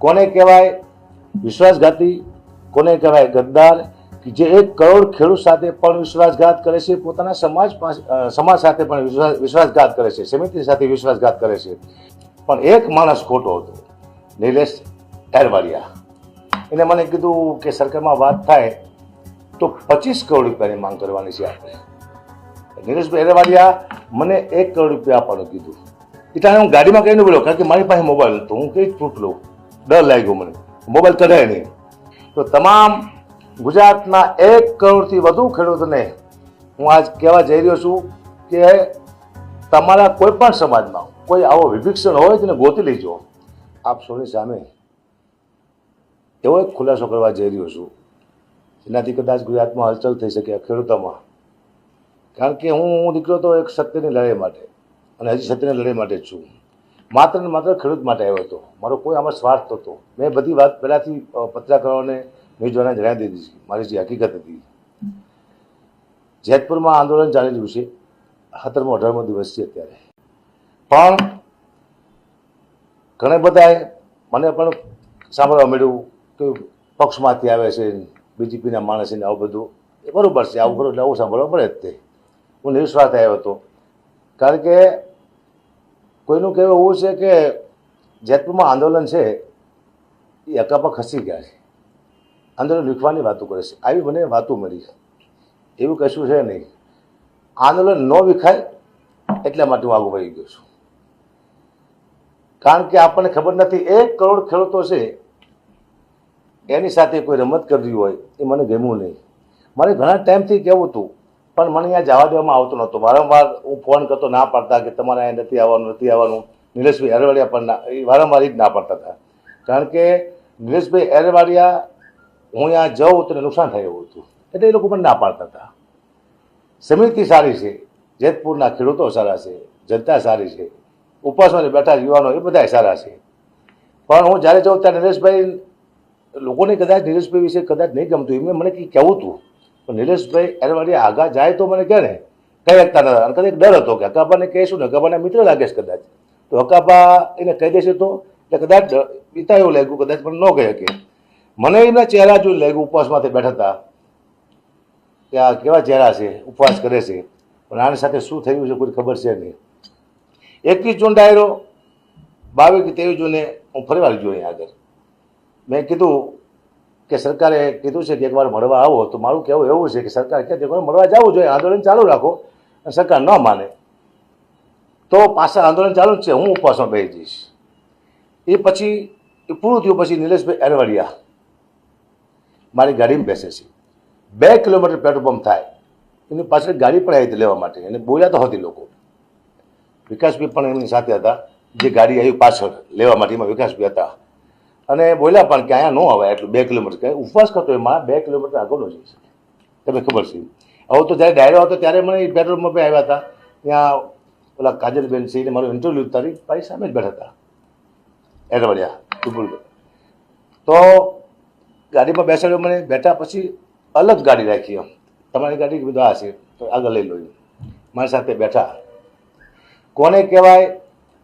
કોને કહેવાય વિશ્વાસઘાતી, કોને કહેવાય ગદ્દાર કે જે 1 કરોડ ખેડૂત સાથે પણ વિશ્વાસઘાત કરે છે, પોતાના સમાજ સાથે પણ વિશ્વાસઘાત કરે છે, સમિતિ સાથે વિશ્વાસઘાત કરે છે. પણ એક માણસ ખોટો હતો, નિલેશ એરવાડિયા. એને મને કીધું કે સરકારમાં વાત થાય તો 25 કરોડ રૂપિયાની માંગ કરવાની છે આપણે. નિલેશભાઈ એરવાડિયા મને 1 કરોડ રૂપિયા આપવાનું કીધું. એટલે હું ગાડીમાં કહીને બોલ્યો, કારણ કે મારી પાસે મોબાઈલ હતો, હું કઈ પ્રૂફ લઉં, ડર લાગ્યો મને, મોબાઈલ કઢાય નહીં. તો તમામ ગુજરાતના 1 કરોડથી વધુ ખેડૂતોને હું આજ કહેવા જઈ રહ્યો છું કે તમારા કોઈ પણ સમાજમાં કોઈ આવો વિભીક્ષણ હોય તેને ગોતી લેજો. આપ સૌની સામે એવો એક ખુલાસો કરવા જઈ રહ્યો છું જેનાથી કદાચ ગુજરાતમાં હલચલ થઈ શકે ખેડૂતોમાં. કારણ કે હું નીકળ્યો તો એક સત્યની લડાઈ માટે, અને હજી સત્યની લડાઈ માટે જ છું. માત્ર ને માત્ર ખેડૂત માટે આવ્યો હતો. મારો કોઈ આમાં સ્વાર્થ નહોતો. મેં બધી વાત પહેલાંથી પત્રકારોને ન્યૂઝવાળાને જણાવી દીધી. મારી જે હકીકત હતી, જેતપુરમાં આંદોલન ચાલી રહ્યું છે, 17મો 18મો દિવસ છે અત્યારે. પણ ઘણા બધાએ મને પણ સાંભળવા મળ્યું કે પક્ષમાંથી આવે છે, બીજેપીના માણસ ને આવું બધું. એ બરાબર છે, આવું કરો એટલે આવું સાંભળવા પડે જ તે. હું નિસ્વાર્થ આવ્યો હતો, કારણ કે કોઈનું કહેવું એવું છે કે જેતપુરમાં આંદોલન છે એ હકાપા ખસી ગયા છે, આંદોલન લીખવાની વાતો કરે છે. આવી મને વાતો મળી, એવું કશું છે નહીં. આંદોલન ન વિખાય એટલા માટે હું આગળ વધી ગયો છું. કારણ કે આપણને ખબર નથી 1 કરોડ ખેડૂતો છે એની સાથે કોઈ રમત કરવી હોય એ મને ગમ્યું નહીં. મારે ઘણા ટાઈમથી કહેવું હતું, પણ મને અહીંયા જવા દેવામાં આવતો નહોતો. વારંવાર હું ફોન કરતો, ના પાડતા કે તમારે અહીંયા નથી આવવાનું. નિલેશભાઈ એરવાડિયા પણ એ વારંવાર જ ના પાડતા હતા. કારણ કે નિલેશભાઈ એરવાડિયા હું અહીંયા જાઉં તો નુકસાન થાય એવું હતું, એટલે એ લોકો પણ ના પાડતા હતા. સમિતિ સારી છે, જેતપુરના ખેડૂતો સારા છે, જનતા સારી છે, ઉપવાસમાં બેઠા યુવાનો એ બધા સારા છે. પણ હું જ્યારે જાઉં ત્યારે નિલેશભાઈ, લોકોને કદાચ નિલેશભાઈ વિશે કદાચ નહીં ગમતું, એમને મને કંઈ કહેવું હતું. પણ નિલેશભાઈ એરવાડિયા આગળ જાય તો મને કહે ને, કહી શકતા નતા. અને કદાચ ડર હતો કે હકાબાને કહીશું ને, હકાબાના મિત્ર લાગે છે કદાચ, તો હકાબા એને કહી દેશે તો એટલે કદાચ પિતા એવું લાગ્યું, કદાચ પણ ન કહી શકે. મને એમના ચહેરા જોઈને લાગ્યું, ઉપવાસમાંથી બેઠા હતા કે આ કેવા ચહેરા છે, ઉપવાસ કરે છે, પણ આની સાથે શું થયું છે કોઈ ખબર છે નહીં. 21 જૂન ડાયરો, 22 કે 23 જૂને હું ફરીવાર ગયો અહીં આગળ. મેં કીધું કે સરકારે કીધું છે કે એકવાર મળવા આવો. તો મારું કહેવું એવું છે કે સરકાર કહે એકવાર મળવા જવું જોઈએ, આંદોલન ચાલુ રાખો. અને સરકાર ન માને તો પાછા આંદોલન ચાલુ જ છે, હું ઉપવાસમાં બેસી જઈશ. એ પછી એ પૂરું થયું પછી નિલેશભાઈ એરવાડિયા મારી ગાડીમાં બેસે છે. 2 કિલોમીટર પેટ્રોલ પંપ થાય એની પાછળ ગાડી પણ આવી હતી લેવા માટે, અને બોલ્યા તો હતી લોકો. વિકાસભાઈ પણ એમની સાથે હતા, જે ગાડી આવી પાછળ લેવા માટે, એમાં વિકાસભાઈ હતા. અને બોલ્યા પણ કે અહીંયા ન આવે એટલું 2 કિલોમીટર, કંઈ ઉપવાસ કરતો એમાં 2 કિલોમીટર આગળ ન જઈ શકે, તમને ખબર છે. હવે તો જ્યારે ડાયરો હતો ત્યારે મને પેટ્રોલ પંપે આવ્યા હતા, ત્યાં ઓલા કાજલબેન છે એને મારું ઇન્ટરવ્યૂ તારી મારી સામે જ બેઠા હતા એરવાડિયા વિપુલ. તો ગાડીમાં બેસાડ્યો મને, બેઠા પછી અલગ ગાડી રાખી, એમ તમારી ગાડી બધું આ છે તો આગળ લઈ લો. મારી સાથે બેઠા. કોને કહેવાય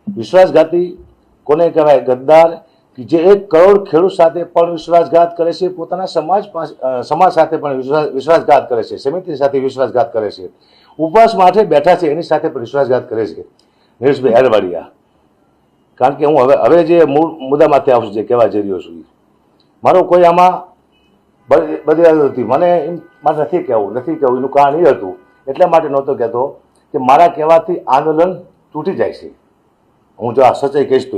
વિશ્વાસઘાતી, કોને કહેવાય ગદ્દાર કે જે 1 કરોડ ખેડૂત સાથે પણ વિશ્વાસઘાત કરે છે, પોતાના સમાજ સાથે પણ વિશ્વાસઘાત કરે છે, સમિતિ સાથે વિશ્વાસઘાત કરે છે, ઉપવાસ માટે બેઠા છે એની સાથે પણ વિશ્વાસઘાત કરે છે નિલેશભાઈ એરવાડિયા. કારણ કે હું હવે જે મૂળ મુદ્દામાંથી આવશું, જે કહેવા જઈ રહ્યો છું, મારો કોઈ આમાં બધી નથી. મને એમ મારે નથી કહેવું એનું કારણ એ હતું, એટલા માટે નહોતો કહેતો કે મારા કહેવાથી આંદોલન તૂટી જાય છે. હું જો આ સચ્ચાઈ કહીશ તો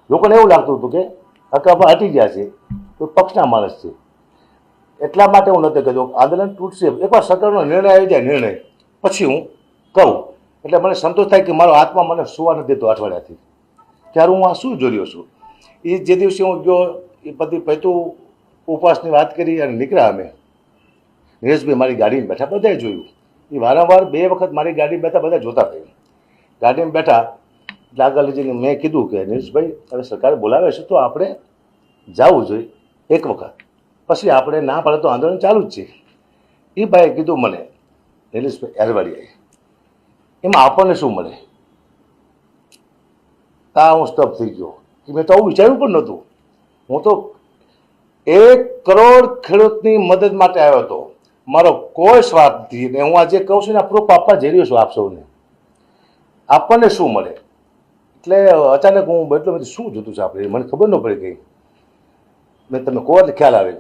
લોકોને એવું લાગતું હતું કે હકાબા હટી ગયા છે, તો પક્ષના માણસ છે, એટલા માટે હું નહોતો કહેતો આંદોલન તૂટશે. એકવાર સરકારનો નિર્ણય આવી જાય, નિર્ણય પછી હું કહું એટલે મને સંતોષ થાય કે મારો આત્મા મને સુવા નથી દેતો અઠવાડિયાથી. ત્યારે હું આ શું જોઈ રહ્યો છું. એ જે દિવસે હું ગયો એ પતિ પૈતું ઉપવાસની વાત કરી અને નીકળ્યા અમે. નિલેશભાઈ મારી ગાડીમાં બેઠા, બધાએ જોયું. એ વારંવાર 2 વખત મારી ગાડી બેઠા, બધા જોતા થયું. ગાડીમાં બેઠા એટલે આગળ જઈને મેં કીધું કે નિલેશભાઈ હવે સરકારે બોલાવે છે તો આપણે જવું જોઈએ એક વખત, પછી આપણે ના પડે તો આંદોલન ચાલુ જ છે. એ ભાઈએ કીધું મને, નિલેશભાઈ એરવાડિયાએ, એમાં આપણને શું મળે? તા હું સ્ટોપ થઈ ગયો કે મેં તો આવું વિચાર્યું પણ નહોતું. હું તો 1 કરોડ ખેડૂતની મદદ માટે આવ્યો હતો. મારો કોઈ સ્વાર્થ નથી. ને હું આજે કહું છું ને પ્રૂફ આપવા જઈ રહ્યો છું આપ સૌને. આપણને શું મળે? એટલે અચાનક હું બેઠલો બધું શું જોતું છે આપણે, મને ખબર ન પડી ગઈ. મેં તમે કહો એટલે ખ્યાલ આવે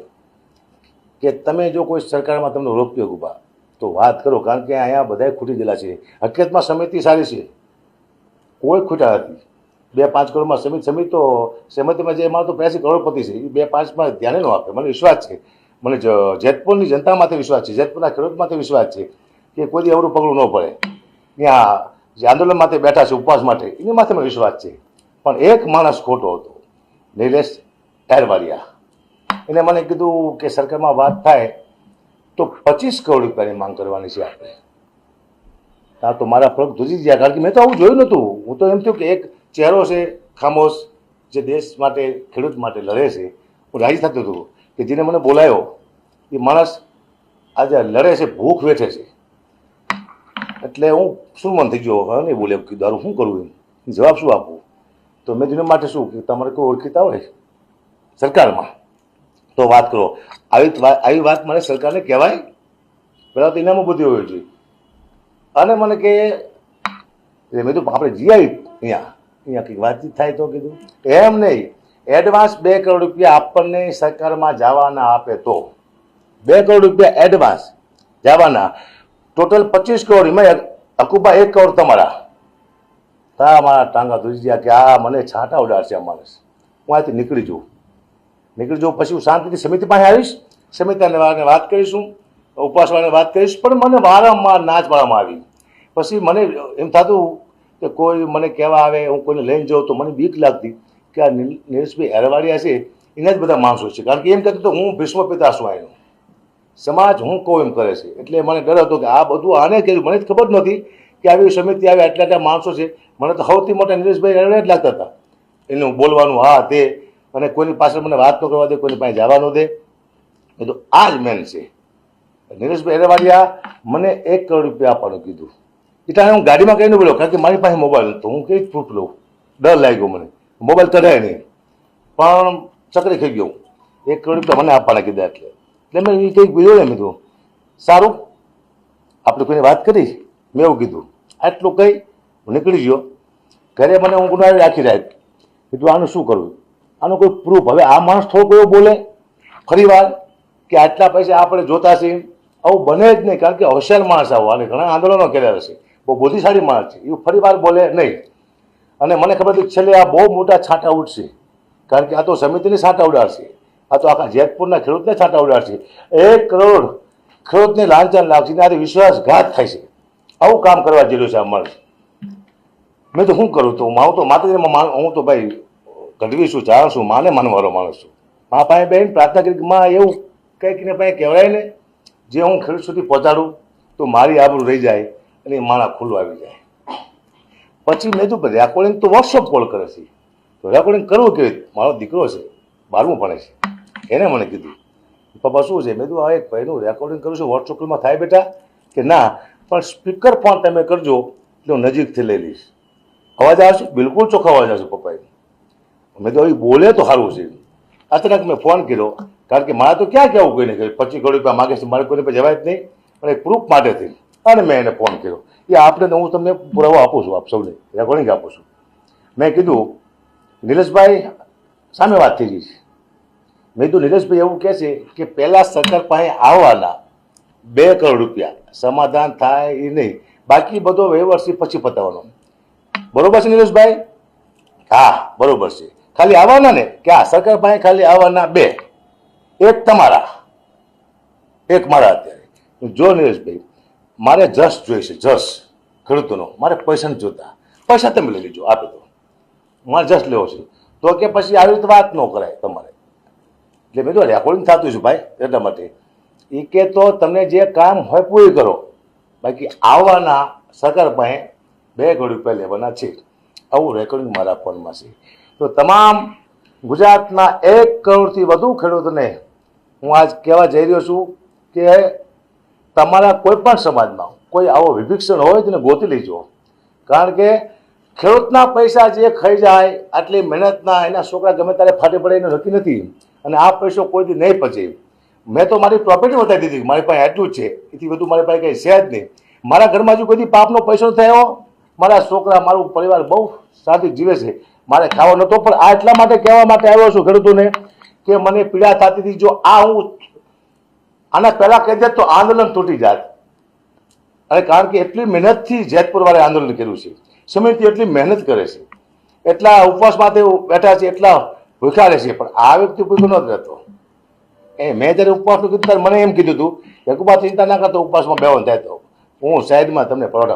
કે તમે જો કોઈ સરકારમાં તમને રોક્યો ઉભા તો વાત કરો, કારણ કે અહીંયા બધા ખૂટી ગયેલા છે. હકીકતમાં સમિતિ સારી છે, કોઈ ખૂટા નથી. 2-5 કરોડમાં સમિતિ તો સમિતિમાં જે મારો તો 85 કરોડપતિ છે, એ 2-5માં ધ્યાને ન આપે. મને વિશ્વાસ છે, મને જેતપુરની જનતા માથે વિશ્વાસ છે, જેતપુરના ખેડૂત માથે વિશ્વાસ છે કે કોઈ દી અવરું પગલું ન પડે. ત્યાં જે આંદોલન માટે બેઠા છે ઉપવાસ માટે, એની માથે મને વિશ્વાસ છે. પણ એક માણસ ખોટો હતો, નિલેશ એરવાડિયા. એને મને કીધું કે સરકારમાં વાત થાય તો 25 કરોડ રૂપિયાની માંગ કરવાની છે આપણે. હા, તો મારા પગ ધ્રુજી ગયા, કારણ કે મેં તો આવું જોયું નહોતું. હું તો એમ થયું કે એક ચહેરો છે ખામોશ, જે દેશ માટે ખેડૂત માટે લડે છે. હું રાજી થતો હતો કે જેને મને બોલાયો એ માણસ આજે લડે છે, ભૂખ વેઠે છે. એટલે હું શું મન થઈ ગયો, હા નહીં બોલે, કીધું શું કરવું, એમ જવાબ શું આપવું. તો મેં દિનો માટે શું કે તમારે કોઈ ઓળખીતા હોય સરકારમાં તો વાત કરો. આવી વાત મને સરકારને કહેવાય? પહેલાં તો ઇનામો બધી હોવી જોઈએ. અને મને કે મેં તો આપણે જીઆઈ અહીંયા કંઈક વાતચીત થાય તો કીધું એમ નહીં, એડવાન્સ 2 કરોડ રૂપિયા આપણને સરકારમાં જવાના આપે તો 2 કરોડ રૂપિયા એડવાન્સ જવાના, ટોટલ 25 કરોડ, એમાં અકુબા 1 કરોડ તમારા. તા મારા ટાંગા ધોઈ ગયા કે આ મને છાંટા ઉડાડશે આ માણસ. હું અહીંથી નીકળી જાઉં. પછી હું શાંતિથી સમિતિ પાસે આવીશ, સમિતિને વાત કરીશું, ઉપવાસવાળાને વાત કરીશ. પણ મને વારંવાર નાચ પાડવામાં આવી. પછી મને એમ થતું કે કોઈ મને કહેવા આવે, હું કોઈને લઈને જાઉં તો મને બીક લાગતી કે આ નિલેશભાઈ એરવાડિયા છે, એના જ બધા માણસો છે. કારણ કે એમ કહેતું તો હું ભીષ્મ પિતા છું એનો, સમાજ હું કહું એમ કરે છે. એટલે મને ડર હતો કે આ બધું આને કર્યું. મને જ ખબર નહોતી કે આવી સમિતિ આવે, આટલા માણસો છે. મને તો સૌથી મોટા નિલેશભાઈ એરવાડિયા જ લાગતા હતા. એનું બોલવાનું હા તે, અને કોઈની પાછળ મને વાત ન કરવા દે, કોઈની પાસે જવા ન દે. એ તો આ જ મેન છે. નિલેશભાઈ એરવાડિયા મને 1 કરોડ રૂપિયા આપવાનું કીધું. એટલે હું ગાડીમાં કહીને બોલ્યો, કારણ કે મારી પાસે મોબાઈલ હતો. હું કઈ પ્રૂફ લઉં, ડર લાગ્યો મને. મોબાઈલ કઢાય નહીં, પણ ચકરી ખાઈ ગયો. 1 કરોડ રૂપિયા મને આપવાના કીધા. એટલે મેં એ કંઈક બીજો ને કીધું સારું આપણે કોઈને વાત કરી, મેં એવું કીધું. આટલું કહી હું નીકળી ગયો ઘરે. મને હું ગુનાવી રાખી રાખ કીધું આનું શું કરવું, આનો કોઈ પ્રૂફ. હવે આ માણસ થોડો કયો બોલે ફરી વાર કે આટલા પૈસા આપણે જોતા છીએ, આવું બને જ નહીં. કારણ કે હોશિયાર માણસ આવો, અને ઘણા આંદોલનો કર્યા હશે, બહુ બુદ્ધિશાળી માણસ છે, એવું ફરી વાર બોલે નહીં. અને મને ખબર હતી છેલ્લે આ બહુ મોટા છાંટા ઉડશે, કારણ કે આ તો સમિતિને છાંટા ઉડાડશે, આ તો આખા જેતપુરના ખેડૂતને છાંટા ઉડાડશે. 1 કરોડ ખેડૂતને લાંચન લાગશે, ત્યારે વિશ્વાસઘાત થાય છે. આવું કામ કરવા જેવું છે આ માણસ. મેં તો શું કરું, તો હું તો માતાજીમાં હું તો ભાઈ ગઢવી છું, ચારણ છું, માને માનવાળો માણસ છું. મા પાસે બેન પ્રાર્થના કરી, માં એવું કંઈક ને પાસે કહેવાય ને, જે હું ખેડૂત સુધી પહોંચાડું તો મારી આબરૂ રહી જાય અને એ માણા ખુલ્લું આવી જાય. પછી મેં તો રેકોર્ડિંગ તો વોટ્સઅપ કોલ કરે છે, તો રેકોર્ડિંગ કરવું કેવી? મારો દીકરો છે, 12મું ભણે છે, એને મને કીધું પપ્પા શું છે? મેં કીધું આ એક ભાઈનું રેકોર્ડિંગ કરું છું, વોટ્સઅપ કોલમાં થાય બેટા? કે ના, પણ સ્પીકર ફોન તમે કરજો એટલે હું નજીકથી લઈ લઈશ. અવાજ આવશે? બિલકુલ ચોખ્ખો અવાજ આવશે પપ્પાએ. મેં તો બોલે તો સારું છે. અચાનક મેં ફોન કર્યો, કારણ કે મારે તો ક્યાં કહેવું કોઈને કે 25 કરોડ રૂપિયા માગે છે, મારે કોઈને જવાય જ નહીં. પણ એક પ્રૂફ માટેથી અને મેં એને ફોન કર્યો. એ આપણે હું તમને પુરાવો આપું છું, આપ સૌને રેકોર્ડિંગ આપું છું. મેં કીધું નિલેશભાઈ સામે વાત થઈ ગઈ છે. મેં કીધું નિલેશભાઈ એવું કહે છે કે પહેલાં સરકાર પાસે આવવાના 2 કરોડ રૂપિયા સમાધાન થાય એ નહીં, બાકી બધો વ્યવહાર પછી પતાવવાનો. બરોબર છે નિલેશભાઈ? હા બરોબર છે. ખાલી આવવાના ને કે આ સરકાર પાસે ખાલી આવવાના 2, એક તમારા, એક મારા. અત્યારે જો નિલેશભાઈ મારે જસ જોઈશે, જસ ખેડૂતોનો. મારે પૈસા નથી જોતા, પૈસા તમે લઈ લેજો, આપી દો, મારે જસ લેવો છે. તો કે પછી આવી રીતે વાત ન કરાય તમારે. એટલે મેં તો રેકોર્ડિંગ થતું છે ભાઈ, એટલા માટે એ કે તો તમને જે કામ હોય પૂરી કરો, બાકી આવવાના સરકાર પાસે 2 કરોડ રૂપિયા લેવાના છે. આવું રેકોર્ડિંગ મારા ફોનમાં છે. તો તમામ ગુજરાતના 1 કરોડથી વધુ ખેડૂતોને હું આજ કહેવા જઈ રહ્યો છું કે તમારા કોઈ પણ સમાજમાં કોઈ આવો વિભીક્ષણ હોય તેને ગોતી લેજો. કારણ કે ખેડૂતના પૈસા જે ખાઈ જાય આટલી મહેનતના એના છોકરા ગમે ત્યારે ફાટે પડે એનું નક્કી નથી, અને આ પૈસો કોઈથી નહીં પચે. મેં તો મારી પ્રોપર્ટી બતાવી દીધી, મારી પાસે એટલું જ છે, એથી વધુ મારી પાસે કંઈ છે જ નહીં. મારા ઘરમાં હજુ કોઈ પાપનો પૈસો થયો, મારા છોકરા મારું પરિવાર બહુ શાંતિ જીવે છે. મારે ખાવો નહોતો, પણ આ એટલા માટે કહેવા માટે આવ્યો છું ખેડૂતોને કે મને પીડા થતી હતી. જો આ હું આના પહેલાં કહી દેત તો આંદોલન તૂટી જાત. અને કારણ કે એટલી મહેનતથી જેતપુર વાળે આંદોલન કર્યું છે, સમિતિ એટલી મહેનત કરે છે, એટલા ઉપવાસમાં તેઓ બેઠા છે, એટલા ભૂખ્યા રહે છે, પણ આ વ્યક્તિ ભૂખ્યો નહોતો રહેતો. મેં જ્યારે ઉપવાસનું કીધું ત્યારે મને એમ કીધું હતું કે કુબા ચિંતા ના કરતો, ઉપવાસમાં બેવાનું થાય તો હું સાઈડમાં તમને પરોઠા